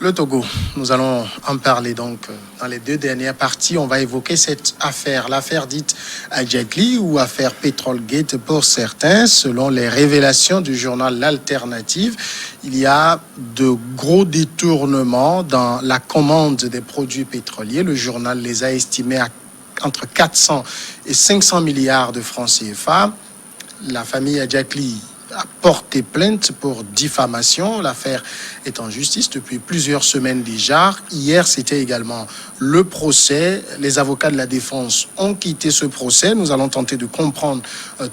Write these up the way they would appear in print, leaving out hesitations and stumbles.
Le Togo, nous allons en parler donc dans les deux dernières parties. On va évoquer cette affaire, l'affaire dite Adjekli ou affaire Petrolgate pour certains. Selon les révélations du journal L'Alternative, il y a de gros détournements dans la commande des produits pétroliers. Le journal les a estimés à entre 400 et 500 milliards de francs CFA. La famille Adjekli a porté plainte pour diffamation. L'affaire est en justice depuis plusieurs semaines déjà. Hier, c'était également le procès. Les avocats de la défense ont quitté ce procès. Nous allons tenter de comprendre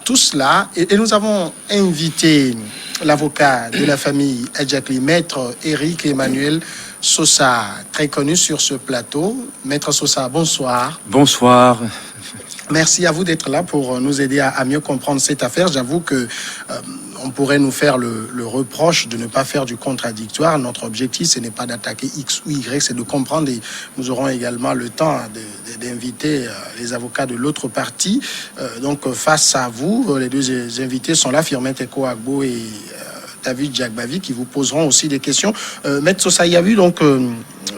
tout cela. Et nous avons invité l'avocat de la famille Adjekli, maître Éric Emmanuel Sosa, très connu sur ce plateau. Maître Sosa, bonsoir. Bonsoir. Merci à vous d'être là pour nous aider à mieux comprendre cette affaire. J'avoue que on pourrait nous faire le reproche de ne pas faire du contradictoire. Notre objectif, ce n'est pas d'attaquer X ou Y, c'est de comprendre. Et nous aurons également le temps d'inviter les avocats de l'autre partie. Donc, face à vous, les deux invités sont là, Firmin Teko Agbo et David Jagbavi, qui vous poseront aussi des questions. Maître Sosa, il y a eu donc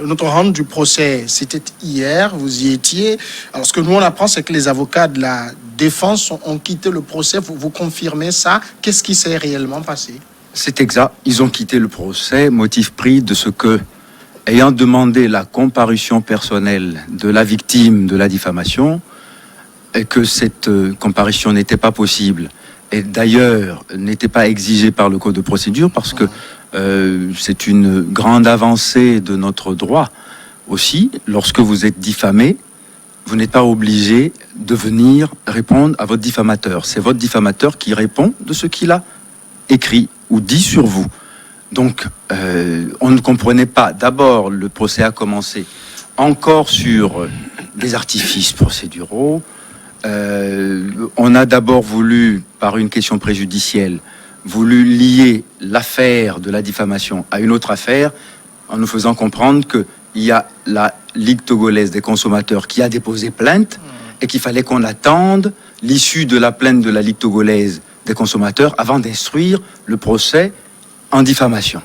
notre round du procès, c'était hier, vous y étiez. Alors, ce que nous, on apprend, c'est que les avocats de la défense ont quitté le procès. Vous confirmez ça? Qu'est-ce qui s'est réellement passé? C'est exact. Ils ont quitté le procès, motif pris de ce que, ayant demandé la comparution personnelle de la victime de la diffamation, et que cette comparution n'était pas possible, et d'ailleurs n'était pas exigée par le Code de procédure, parce que c'est une grande avancée de notre droit aussi. Lorsque vous êtes diffamé, vous n'êtes pas obligé de venir répondre à votre diffamateur. C'est votre diffamateur qui répond de ce qu'il a écrit ou dit sur vous. Donc, on ne comprenait pas. D'abord, le procès a commencé encore sur des artifices procéduraux. On a d'abord voulu, par une question préjudicielle, voulu lier l'affaire de la diffamation à une autre affaire, en nous faisant comprendre qu'il y a la Ligue togolaise des consommateurs qui a déposé plainte et qu'il fallait qu'on attende l'issue de la plainte de la Ligue togolaise des consommateurs avant d'instruire le procès en diffamation.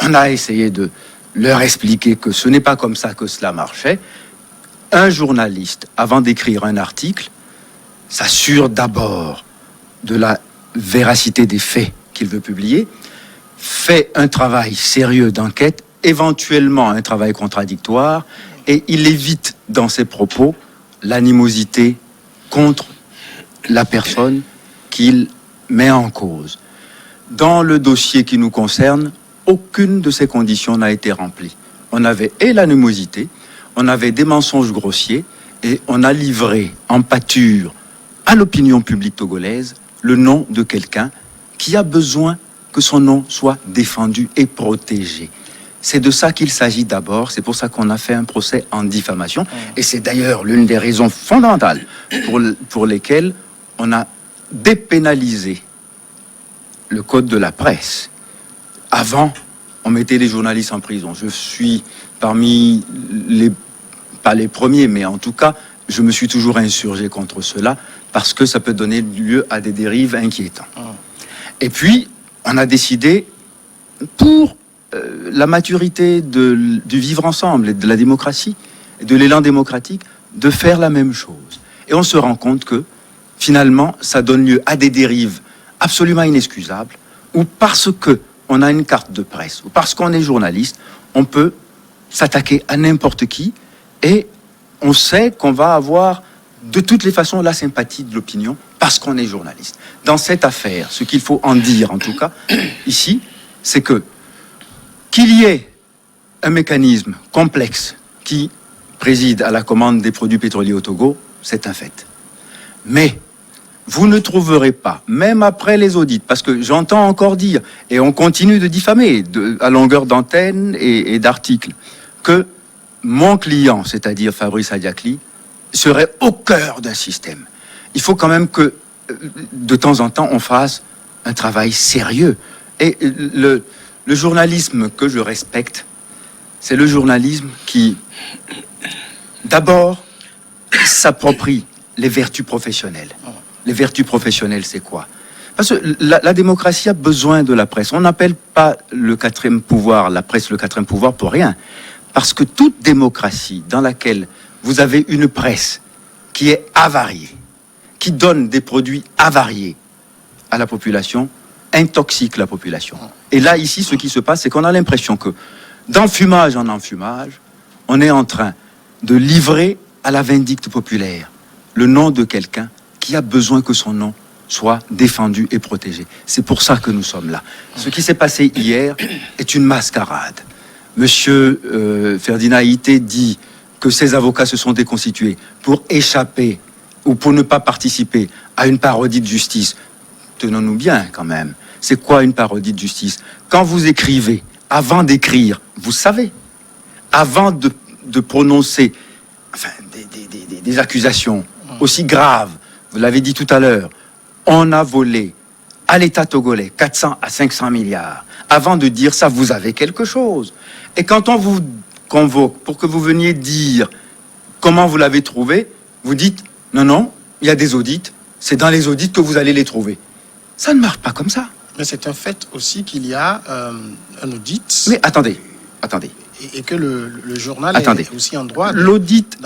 On a essayé de leur expliquer que ce n'est pas comme ça que cela marchait. Un journaliste, avant d'écrire un article, s'assure d'abord de la véracité des faits qu'il veut publier, fait un travail sérieux d'enquête, éventuellement un travail contradictoire, et il évite dans ses propos l'animosité contre la personne qu'il met en cause. Dans le dossier qui nous concerne, aucune de ces conditions n'a été remplie. On avait et l'animosité, on avait des mensonges grossiers, et on a livré en pâture à l'opinion publique togolaise le nom de quelqu'un qui a besoin que son nom soit défendu et protégé. C'est de ça qu'il s'agit d'abord. C'est pour ça qu'on a fait un procès en diffamation. Et c'est d'ailleurs l'une des raisons fondamentales pour lesquelles on a dépénalisé le code de la presse. Avant, on mettait les journalistes en prison. Je suis parmi pas les premiers, mais en tout cas, je me suis toujours insurgé contre cela parce que ça peut donner lieu à des dérives inquiétantes. Et puis, on a décidé, pour la maturité du vivre ensemble et de la démocratie, et de l'élan démocratique, de faire la même chose. Et on se rend compte que, finalement, ça donne lieu à des dérives absolument inexcusables, où parce qu'on a une carte de presse, ou parce qu'on est journaliste, on peut s'attaquer à n'importe qui, et on sait qu'on va avoir de toutes les façons la sympathie de l'opinion parce qu'on est journaliste. Dans cette affaire, ce qu'il faut en dire en tout cas ici, c'est qu'il y ait un mécanisme complexe qui préside à la commande des produits pétroliers au Togo, c'est un fait. Mais vous ne trouverez pas, même après les audits, parce que j'entends encore dire, et on continue de diffamer à longueur d'antenne et d'articles, que mon client, c'est-à-dire Fabrice Adjekli, serait au cœur d'un système. Il faut quand même que, de temps en temps, on fasse un travail sérieux. Et le journalisme que je respecte, c'est le journalisme qui, d'abord, s'approprie les vertus professionnelles. Les vertus professionnelles, c'est quoi? Parce que la démocratie a besoin de la presse. On n'appelle pas le quatrième pouvoir, la presse, le quatrième pouvoir pour rien. Parce que toute démocratie dans laquelle vous avez une presse qui est avariée, qui donne des produits avariés à la population, intoxique la population. Et là, ici, ce qui se passe, c'est qu'on a l'impression que, d'enfumage en enfumage, on est en train de livrer à la vindicte populaire le nom de quelqu'un qui a besoin que son nom soit défendu et protégé. C'est pour ça que nous sommes là. Ce qui s'est passé hier est une mascarade. Monsieur Ferdinand Haïté dit que ses avocats se sont déconstitués pour échapper ou pour ne pas participer à une parodie de justice. Tenons-nous bien quand même. C'est quoi une parodie de justice? Quand vous écrivez, avant d'écrire, vous savez, avant de prononcer des accusations aussi graves, vous l'avez dit tout à l'heure, on a volé à l'État togolais 400 à 500 milliards. Avant de dire ça, vous avez quelque chose. Et quand on vous convoque pour que vous veniez dire comment vous l'avez trouvé, vous dites non, il y a des audits, c'est dans les audits que vous allez les trouver. Ça ne marche pas comme ça. Mais c'est un fait aussi qu'il y a un audit. Mais attendez. Et que le journal est aussi en droit. L'audit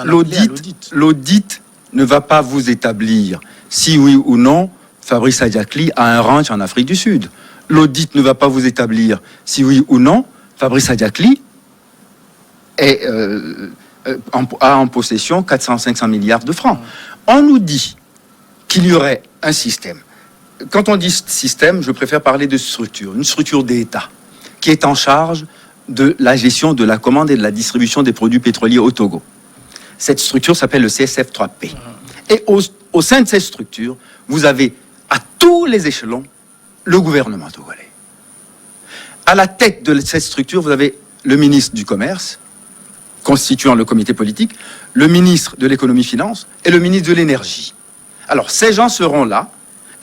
ne va pas vous établir si oui ou non Fabrice Adiakli a un ranch en Afrique du Sud. L'audit ne va pas vous établir si oui ou non Fabrice Adiakli a en possession 400-500 milliards de francs. On nous dit qu'il y aurait un système. Quand on dit système, je préfère parler de structure, une structure d'État qui est en charge de la gestion de la commande et de la distribution des produits pétroliers au Togo. Cette structure s'appelle le CSF3P. Et au sein de cette structure, vous avez à tous les échelons le gouvernement togolais. À la tête de cette structure, vous avez le ministre du Commerce, constituant le comité politique, le ministre de l'Économie-Finance et le ministre de l'Énergie. Alors, ces gens seront là,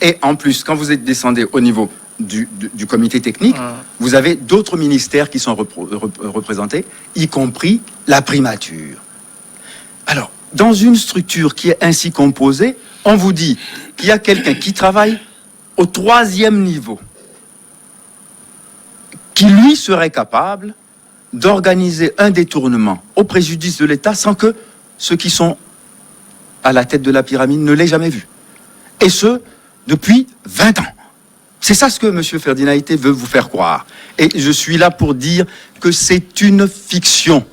et en plus, quand vous descendez au niveau du comité technique, vous avez d'autres ministères qui sont représentés, y compris la primature. Alors, dans une structure qui est ainsi composée, on vous dit qu'il y a quelqu'un qui travaille au 3e niveau, qui lui serait capable d'organiser un détournement au préjudice de l'État sans que ceux qui sont à la tête de la pyramide ne l'aient jamais vu. Et ce, depuis 20 ans. C'est ça ce que M. Ferdinand Haïté veut vous faire croire. Et je suis là pour dire que c'est une fiction.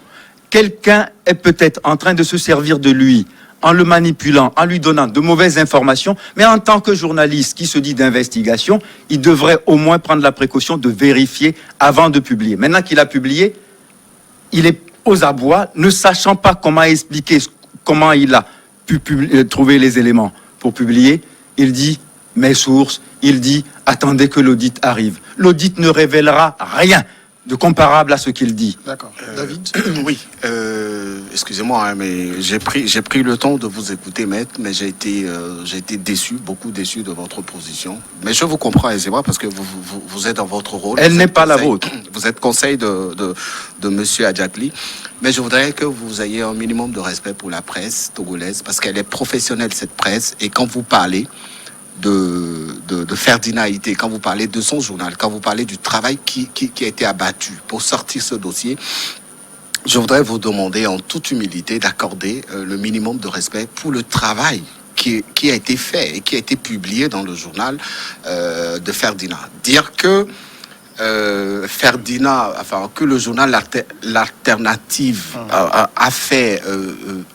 Quelqu'un est peut-être en train de se servir de lui, en le manipulant, en lui donnant de mauvaises informations, mais en tant que journaliste qui se dit d'investigation, il devrait au moins prendre la précaution de vérifier avant de publier. Maintenant qu'il a publié, il est aux abois, ne sachant pas comment expliquer comment il a pu trouver les éléments pour publier. Il dit mes sources, il dit attendez que l'audit arrive. L'audit ne révélera rien de comparable à ce qu'il dit. D'accord. David? Oui. Excusez-moi, hein, mais j'ai pris le temps de vous écouter, maître, mais j'ai été déçu, beaucoup déçu de votre position. Mais je vous comprends aisément parce que vous êtes dans votre rôle. Elle n'est pas la vôtre. Vous êtes conseil de Monsieur Adiakli. Mais je voudrais que vous ayez un minimum de respect pour la presse togolaise parce qu'elle est professionnelle, cette presse. Et quand vous parlez de Ferdinand Haïté, quand vous parlez de son journal, quand vous parlez du travail qui a été abattu pour sortir ce dossier, je voudrais vous demander en toute humilité d'accorder le minimum de respect pour le travail qui a été fait et qui a été publié dans le journal de Ferdinand. Dire que Ferdinand, enfin que le journal L'Alternative a fait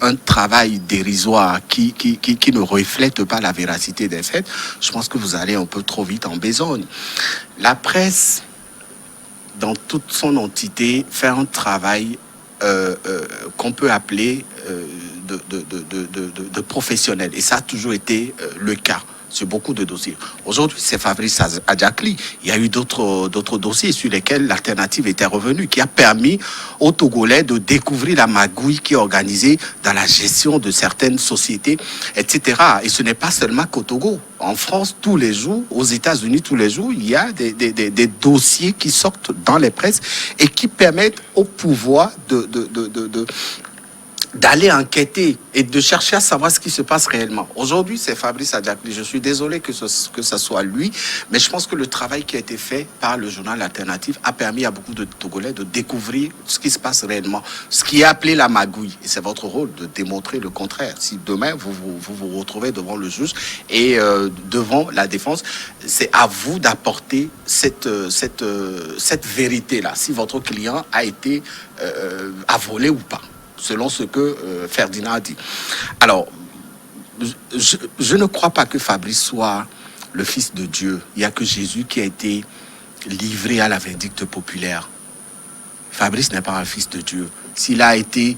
un travail dérisoire qui ne reflète pas la véracité des faits, je pense que vous allez un peu trop vite en besogne. La presse, dans toute son entité, fait un travail qu'on peut appeler de professionnel, et ça a toujours été le cas sur beaucoup de dossiers. Aujourd'hui, c'est Fabrice Adiakli. Il y a eu d'autres dossiers sur lesquels l'Alternative était revenue, qui a permis aux Togolais de découvrir la magouille qui est organisée dans la gestion de certaines sociétés, etc. Et ce n'est pas seulement qu'au Togo. En France, tous les jours, aux États-Unis, tous les jours, il y a des dossiers qui sortent dans les presses et qui permettent au pouvoir d'aller enquêter et de chercher à savoir ce qui se passe réellement. Aujourd'hui, c'est Fabrice Adjakli. Je suis désolé que ça soit lui, mais je pense que le travail qui a été fait par le journal alternatif a permis à beaucoup de Togolais de découvrir ce qui se passe réellement, ce qui est appelé la magouille. Et c'est votre rôle de démontrer le contraire. Si demain, vous retrouvez devant le juge et devant la défense, c'est à vous d'apporter cette vérité-là, si votre client a volé ou pas, selon ce que Ferdinand a dit. Alors, je ne crois pas que Fabrice soit le fils de Dieu. Il n'y a que Jésus qui a été livré à la vindicte populaire. Fabrice n'est pas un fils de Dieu. S'il a été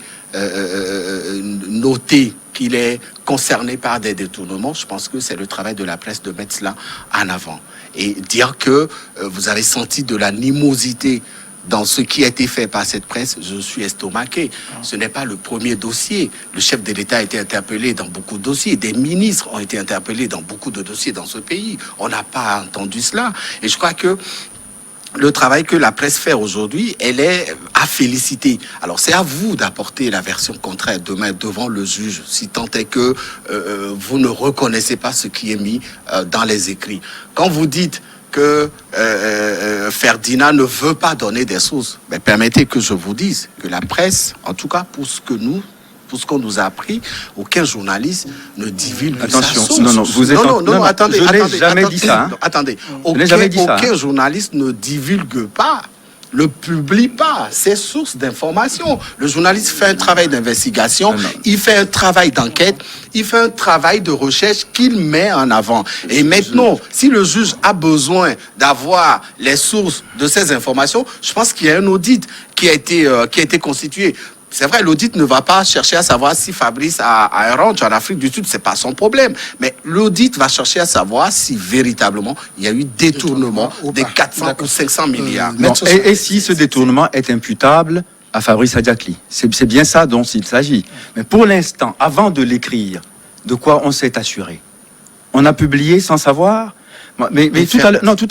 noté qu'il est concerné par des détournements, je pense que c'est le travail de la presse de mettre cela en avant. Et dire que vous avez senti de l'animosité dans ce qui a été fait par cette presse, je suis estomaqué. Ce n'est pas le premier dossier. Le chef de l'État a été interpellé dans beaucoup de dossiers. Des ministres ont été interpellés dans beaucoup de dossiers dans ce pays. On n'a pas entendu cela. Et je crois que le travail que la presse fait aujourd'hui, elle est à féliciter. Alors, c'est à vous d'apporter la version contraire demain devant le juge, si tant est que vous ne reconnaissez pas ce qui est mis dans les écrits. Quand vous dites que Ferdinand ne veut pas donner des sources, mais permettez que je vous dise que la presse, en tout cas pour ce qu'on nous a appris, aucun journaliste ne divulgue sa source. Attendez, je n'ai jamais dit ça. Hein. Attendez, aucun journaliste ne divulgue pas, ne publie pas ses sources d'information. Le journaliste fait un travail d'investigation, il fait un travail d'enquête, il fait un travail de recherche qu'il met en avant. Et maintenant, si le juge a besoin d'avoir les sources de ces informations, je pense qu'il y a un audit qui a été constitué. C'est vrai, l'audit ne va pas chercher à savoir si Fabrice a un ranch en Afrique du Sud, c'est pas son problème. Mais l'audit va chercher à savoir si véritablement il y a eu détournement des 400 ou 500 milliards. Et si ce détournement est imputable à Fabrice Adjakli, c'est bien ça dont il s'agit. Mais pour l'instant, avant de l'écrire, de quoi on s'est assuré? On a publié sans savoir? Mais tout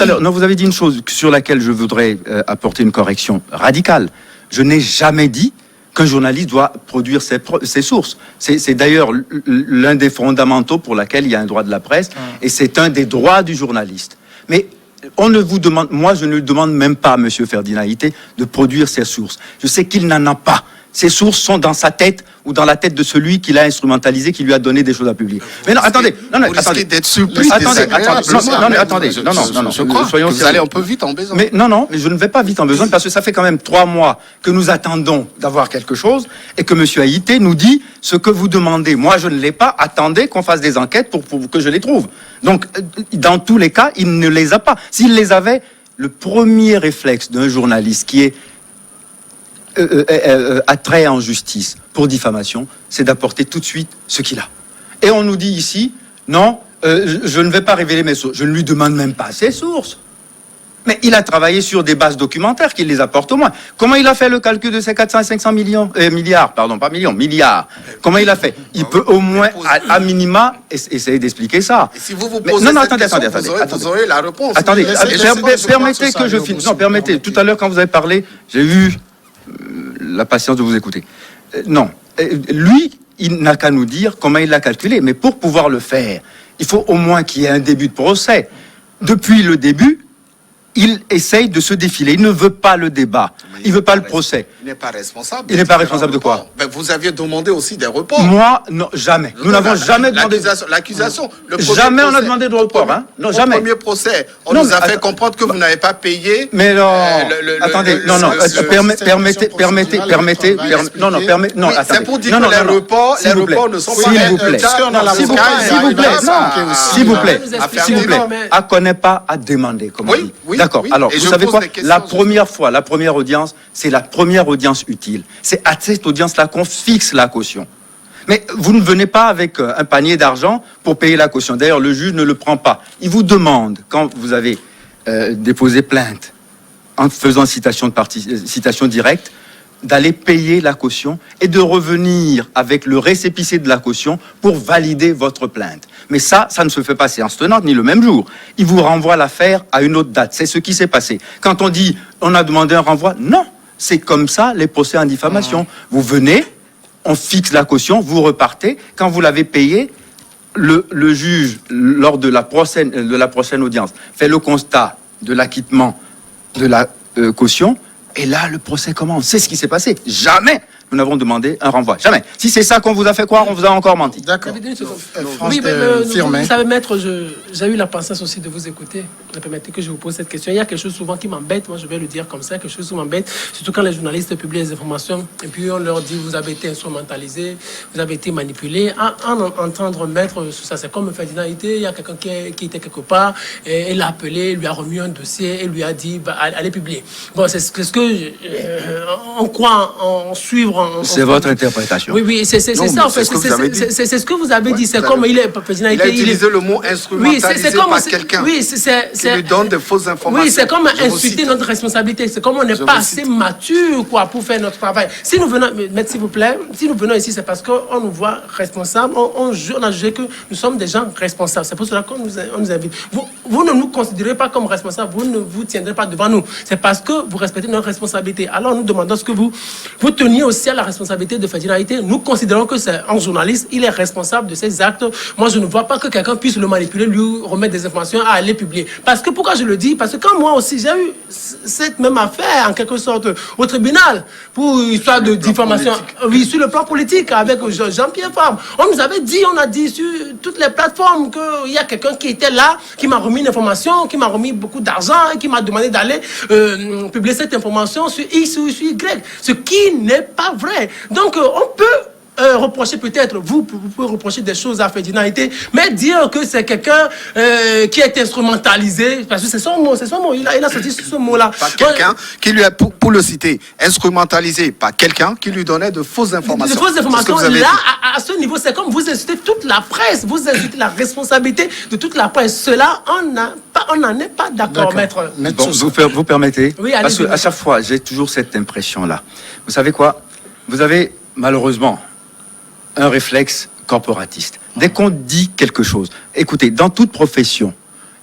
à l'heure, vous avez dit une chose sur laquelle je voudrais apporter une correction radicale. Je n'ai jamais dit qu'un journaliste doit produire ses sources. C'est d'ailleurs l'un des fondamentaux pour lesquels il y a un droit de la presse, et c'est un des droits du journaliste. Mais on ne vous demande, moi je ne demande même pas à M. Ferdinand Ité de produire ses sources. Je sais qu'il n'en a pas. Ses sources sont dans sa tête ou dans la tête de celui qui l'a instrumentalisé, qui lui a donné des choses à publier. Mais non, attendez, d'être surpris. Attendez, soyons vous allez un peu vite en besoin. Mais non, mais je ne vais pas vite en besoin parce que ça fait quand même 3 mois que nous attendons d'avoir quelque chose et que M. Haïté nous dit ce que vous demandez. Moi, je ne l'ai pas. Attendez qu'on fasse des enquêtes pour que je les trouve. Donc, dans tous les cas, il ne les a pas. S'il les avait, le premier réflexe d'un journaliste qui est attrait en justice pour diffamation, c'est d'apporter tout de suite ce qu'il a. Et on nous dit ici, non, je ne vais pas révéler mes sources. Je ne lui demande même pas ses sources. Mais il a travaillé sur des bases documentaires qu'il les apporte au moins. Comment il a fait le calcul de ces 400 et 500 milliards, pardon, pas millions, milliards. Comment il a fait? Il peut au moins, à minima, essayer d'expliquer ça. Et si vous posez vous aurez la réponse. Attendez, permettez que je finisse. Non, permettez. Tout à l'heure, quand vous avez parlé, j'ai eu la patience de vous écouter. Non. Lui, il n'a qu'à nous dire comment il l'a calculé. Mais pour pouvoir le faire, il faut au moins qu'il y ait un début de procès. Depuis le début, il essaye de se défiler. Il ne veut pas le débat. Il ne veut pas le procès. Il n'est pas responsable. Il n'est pas responsable de quoi? Vous aviez demandé aussi des reports. Moi, non, jamais. Nous n'avons jamais demandé. L'accusation. Jamais on a demandé de report. Non, jamais. Au premier procès, on nous a fait comprendre que vous n'avez pas payé. Mais non. Attendez, non. Permettez. Non, attendez. C'est pour dire que les reports ne sont pas. S'il vous plaît. À connaît pas, à demander, comme on dit. D'accord. Alors, vous savez quoi? La première audience, c'est la première audience utile. C'est à cette audience-là qu'on fixe la caution. Mais vous ne venez pas avec un panier d'argent pour payer la caution. D'ailleurs, le juge ne le prend pas. Il vous demande, quand vous avez déposé plainte, en faisant citation directe, d'aller payer la caution et de revenir avec le récépissé de la caution pour valider votre plainte. Mais ça ne se fait pas séance tenante ni le même jour. Il vous renvoie l'affaire à une autre date. C'est ce qui s'est passé. Quand on dit on a demandé un renvoi, non, c'est comme ça les procès en diffamation. Vous venez, on fixe la caution, vous repartez. Quand vous l'avez payé, le juge, lors de la prochaine audience, fait le constat de l'acquittement de la caution, et là, le procès commence. C'est ce qui s'est passé. Jamais nous n'avons demandé un renvoi. Jamais. Si c'est ça qu'on vous a fait croire, on vous a encore menti. D'accord. Oui, vous savez, maître, j'ai eu la patience aussi de vous écouter. Permettez que je vous pose cette question. Il y a quelque chose souvent qui m'embête, moi je vais le dire comme ça, quelque chose qui m'embête, surtout quand les journalistes publient les informations et puis on leur dit vous avez été instrumentalisé, vous avez été manipulé. Entendre maître sur ça, c'est comme Ferdinand était, il y a quelqu'un qui était quelque part, et il l'a appelé, lui a remis un dossier et lui a dit allez publier. Bon, c'est ce que on croit en suivre. C'est votre interprétation. Oui, c'est ça en fait. C'est ce que vous avez dit. C'est comme il a utilisé le mot instrumentalisé par quelqu'un. Oui, qui lui donne de fausses informations. Oui, c'est comme insulter notre responsabilité. C'est comme on n'est pas assez mature pour faire notre travail. Si nous venons, maître, s'il vous plaît, si nous venons ici, c'est parce qu'on nous voit responsables. On a jugé que nous sommes des gens responsables. C'est pour cela qu'on nous invite. Vous ne nous considérez pas comme responsables. Vous ne vous tiendrez pas devant nous. C'est parce que vous respectez notre responsabilité. Alors nous demandons ce que vous teniez aussi à la responsabilité de Ferdinand Haïté. Nous considérons que c'est un journaliste, il est responsable de ses actes. Moi, je ne vois pas que quelqu'un puisse le manipuler, lui remettre des informations à aller publier. Parce que, pourquoi je le dis? Parce que quand moi aussi, j'ai eu cette même affaire, en quelque sorte, au tribunal, pour histoire de diffamation, oui, sur le plan politique, avec Jean-Pierre Fabre. On nous avait dit, on a dit sur toutes les plateformes qu'il y a quelqu'un qui était là, qui m'a remis une information, qui m'a remis beaucoup d'argent, et qui m'a demandé d'aller publier cette information sur X ou sur Y. Ce qui n'est pas vrai. Donc, on peut reprocher peut-être, vous pouvez reprocher des choses à Ferdinand Haïté, mais dire que c'est quelqu'un qui est instrumentalisé, parce que c'est son mot, il a sorti ce mot-là. Pas quelqu'un qui lui a, pour le citer, instrumentalisé, pas quelqu'un qui lui donnait de fausses informations. De fausses informations, là, à ce niveau, c'est comme vous insultez toute la presse, vous insultez la responsabilité de toute la presse. Cela, on n'en est pas d'accord, maître. Bon, vous permettez? Oui, parce qu'à chaque fois, j'ai toujours cette impression-là. Vous savez quoi? Vous avez, malheureusement, un réflexe corporatiste. Dès qu'on dit quelque chose, écoutez, dans toute profession,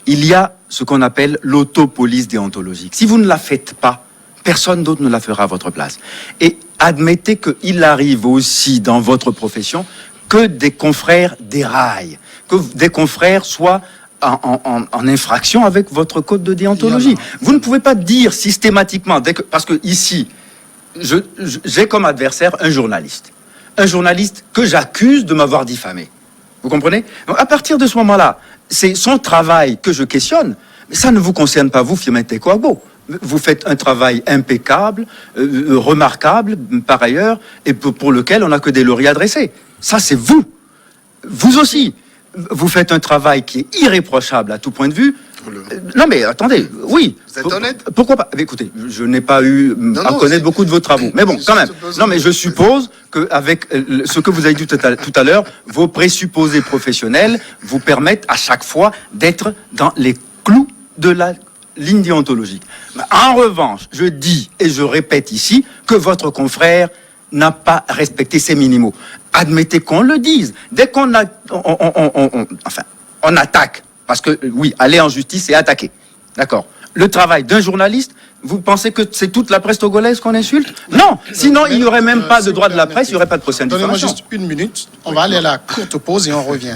il y a ce qu'on appelle l'autopolice déontologique. Si vous ne la faites pas, personne d'autre ne la fera à votre place. Et admettez qu'il arrive aussi dans votre profession que des confrères déraillent, que des confrères soient en infraction avec votre code de déontologie. Vous ne pouvez pas dire systématiquement, parce que ici, j'ai comme adversaire un journaliste que j'accuse de m'avoir diffamé. Vous comprenez? Donc, à partir de ce moment-là, c'est son travail que je questionne, mais ça ne vous concerne pas, vous, Firmin Tekoabo. Vous faites un travail impeccable, remarquable, par ailleurs, et pour lequel on n'a que des lauriers adressés. Ça, c'est vous. Vous aussi. Vous faites un travail qui est irréprochable à tout point de vue. Non mais attendez, oui. Vous êtes honnête? Pourquoi pas? Écoutez, je n'ai pas eu à connaître beaucoup de vos travaux. Mais bon, quand même. Non mais je suppose qu'avec ce que vous avez dit tout à l'heure, vos présupposés professionnels vous permettent à chaque fois d'être dans les clous de la ligne déontologique. En revanche, je dis et je répète ici que votre confrère n'a pas respecté ces minimaux. Admettez qu'on le dise. Dès qu'on on attaque. Parce que, oui, aller en justice, c'est attaquer. D'accord. Le travail d'un journaliste, vous pensez que c'est toute la presse togolaise qu'on insulte? Non. Sinon, il n'y aurait même pas de droit de la presse, il n'y aurait pas de procès de diffamation. Donnez-moi juste une minute. On va aller à la courte pause et on revient.